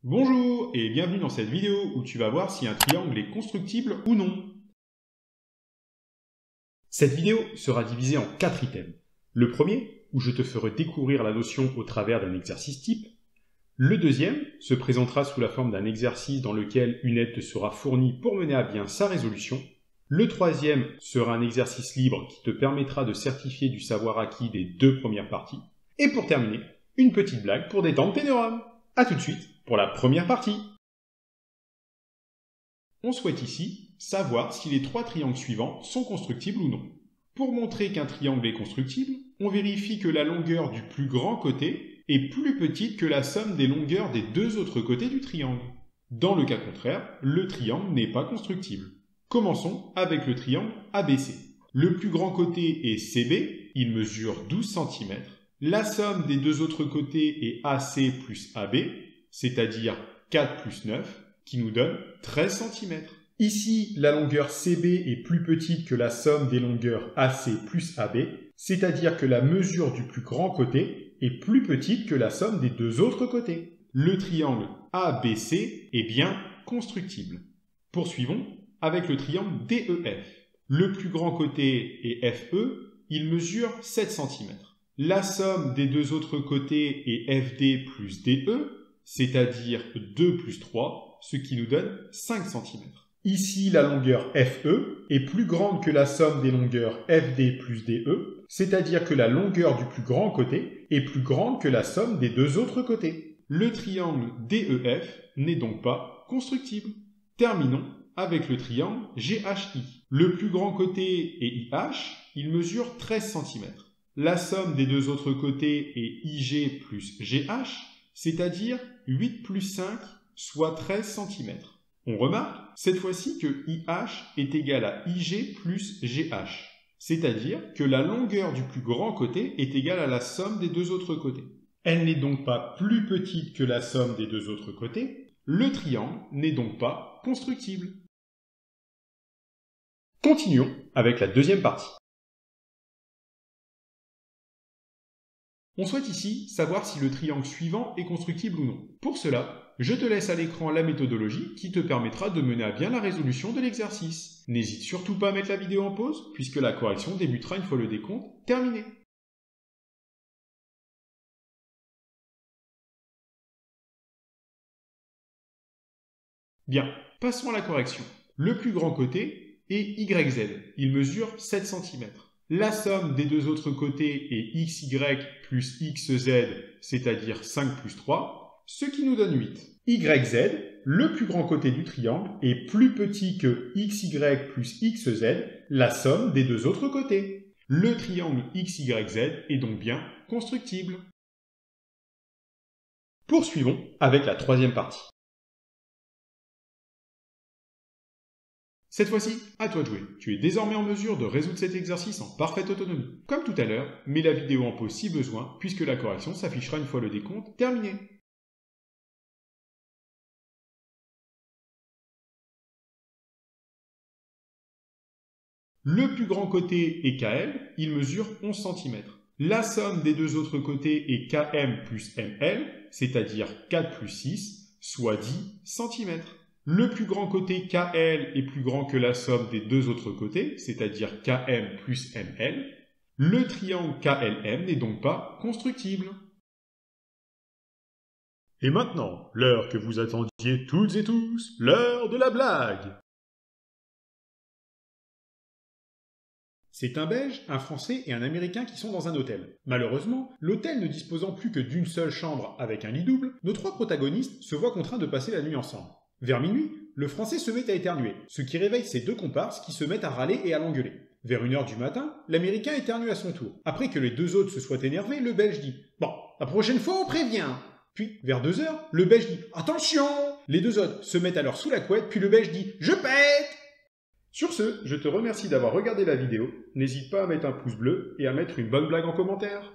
Bonjour et bienvenue dans cette vidéo où tu vas voir si un triangle est constructible ou non. Cette vidéo sera divisée en 4 items. Le premier, où je te ferai découvrir la notion au travers d'un exercice type. Le deuxième se présentera sous la forme d'un exercice dans lequel une aide te sera fournie pour mener à bien sa résolution. Le troisième sera un exercice libre qui te permettra de certifier du savoir acquis des 2 premières parties. Et pour terminer, une petite blague pour détendre tes neurones. A tout de suite pour la première partie. On souhaite ici savoir si les 3 triangles suivants sont constructibles ou non. Pour montrer qu'un triangle est constructible, on vérifie que la longueur du plus grand côté est plus petite que la somme des longueurs des 2 autres côtés du triangle. Dans le cas contraire, le triangle n'est pas constructible. Commençons avec le triangle ABC. Le plus grand côté est CB, il mesure 12 cm. La somme des 2 autres côtés est AC plus AB, c'est-à-dire 4 plus 9, qui nous donne 13 cm. Ici, la longueur CB est plus petite que la somme des longueurs AC plus AB, c'est-à-dire que la mesure du plus grand côté est plus petite que la somme des 2 autres côtés. Le triangle ABC est bien constructible. Poursuivons avec le triangle DEF. Le plus grand côté est FE, il mesure 7 cm. La somme des 2 autres côtés est FD plus DE, c'est-à-dire 2 plus 3, ce qui nous donne 5 cm. Ici, la longueur FE est plus grande que la somme des longueurs FD plus DE, c'est-à-dire que la longueur du plus grand côté est plus grande que la somme des 2 autres côtés. Le triangle DEF n'est donc pas constructible. Terminons avec le triangle GHI. Le plus grand côté est IH, il mesure 13 cm. La somme des 2 autres côtés est IG plus GH, c'est-à-dire 8 plus 5, soit 13 cm. On remarque cette fois-ci que IH est égal à IG plus GH, c'est-à-dire que la longueur du plus grand côté est égale à la somme des 2 autres côtés. Elle n'est donc pas plus petite que la somme des 2 autres côtés. Le triangle n'est donc pas constructible. Continuons avec la deuxième partie. On souhaite ici savoir si le triangle suivant est constructible ou non. Pour cela, je te laisse à l'écran la méthodologie qui te permettra de mener à bien la résolution de l'exercice. N'hésite surtout pas à mettre la vidéo en pause, puisque la correction débutera une fois le décompte terminé. Bien, passons à la correction. Le plus grand côté est YZ, il mesure 7 cm. La somme des 2 autres côtés est XY plus XZ, c'est-à-dire 5 plus 3, ce qui nous donne 8. YZ, le plus grand côté du triangle, est plus petit que XY plus XZ, la somme des 2 autres côtés. Le triangle XYZ est donc bien constructible. Poursuivons avec la troisième partie. Cette fois-ci, à toi de jouer. Tu es désormais en mesure de résoudre cet exercice en parfaite autonomie. Comme tout à l'heure, mets la vidéo en pause si besoin, puisque la correction s'affichera une fois le décompte terminé. Le plus grand côté est KL, il mesure 11 cm. La somme des 2 autres côtés est KM plus ML, c'est-à-dire 4 plus 6, soit 10 cm. Le plus grand côté KL est plus grand que la somme des 2 autres côtés, c'est-à-dire KM plus ML. Le triangle KLM n'est donc pas constructible. Et maintenant, l'heure que vous attendiez toutes et tous, l'heure de la blague. C'est un Belge, un Français et un Américain qui sont dans un hôtel. Malheureusement, l'hôtel ne disposant plus que d'une seule chambre avec un lit double, nos 3 protagonistes se voient contraints de passer la nuit ensemble. Vers minuit, le Français se met à éternuer, ce qui réveille ses 2 comparses qui se mettent à râler et à l'engueuler. Vers 1h du matin, l'Américain éternue à son tour. Après que les 2 autres se soient énervés, le Belge dit « Bon, la prochaine fois on prévient !» Puis, vers 2h, le Belge dit « Attention !» Les 2 autres se mettent alors sous la couette, puis le Belge dit « Je pète !» Sur ce, je te remercie d'avoir regardé la vidéo. N'hésite pas à mettre un pouce bleu et à mettre une bonne blague en commentaire.